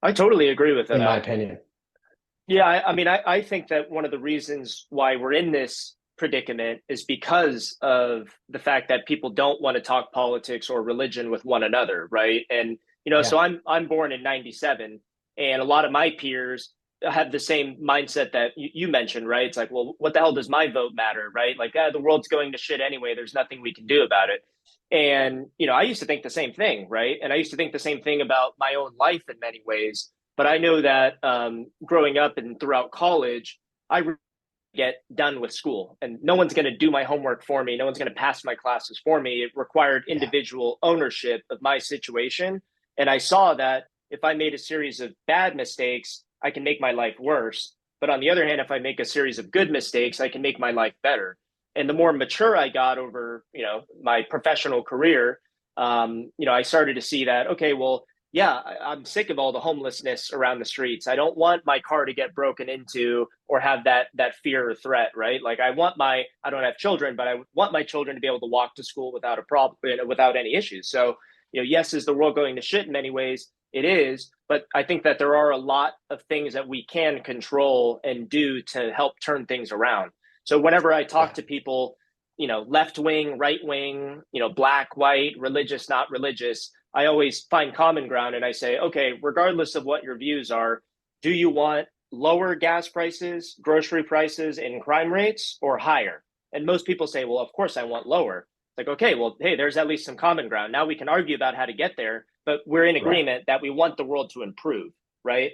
I totally agree with in my that. opinion. Yeah, I think that one of the reasons why we're in this predicament is because of the fact that people don't want to talk politics or religion with one another, right? And so Yeah. I'm born in '97, and a lot of my peers have the same mindset that you mentioned, right? It's like, well, what the hell does my vote matter, right? Like, the world's going to shit anyway. There's nothing we can do about it. And I used to think the same thing, right? And I used to think the same thing about my own life in many ways. But I know that growing up and throughout college, I get done with school and no one's going to do my homework for me. No one's going to pass my classes for me. It required Yeah. individual ownership of my situation. And I saw that if I made a series of bad mistakes, I can make my life worse. But on the other hand, if I make a series of good mistakes, I can make my life better. And the more mature I got over, my professional career, I started to see that, okay, well, yeah, I'm sick of all the homelessness around the streets. I don't want my car to get broken into or have that fear or threat, right? Like I don't have children, but I want my children to be able to walk to school without a problem, without any issues. So, yes, is the world going to shit in many ways? It is, but I think that there are a lot of things that we can control and do to help turn things around. So whenever I talk Yeah. to people, left wing, right wing, black, white, religious, not religious, I always find common ground and I say, okay, regardless of what your views are, do you want lower gas prices, grocery prices, and crime rates, or higher? And most people say, well, of course I want lower. It's like, okay, well, hey, there's at least some common ground. Now we can argue about how to get there, but we're in Right. agreement that we want the world to improve, right?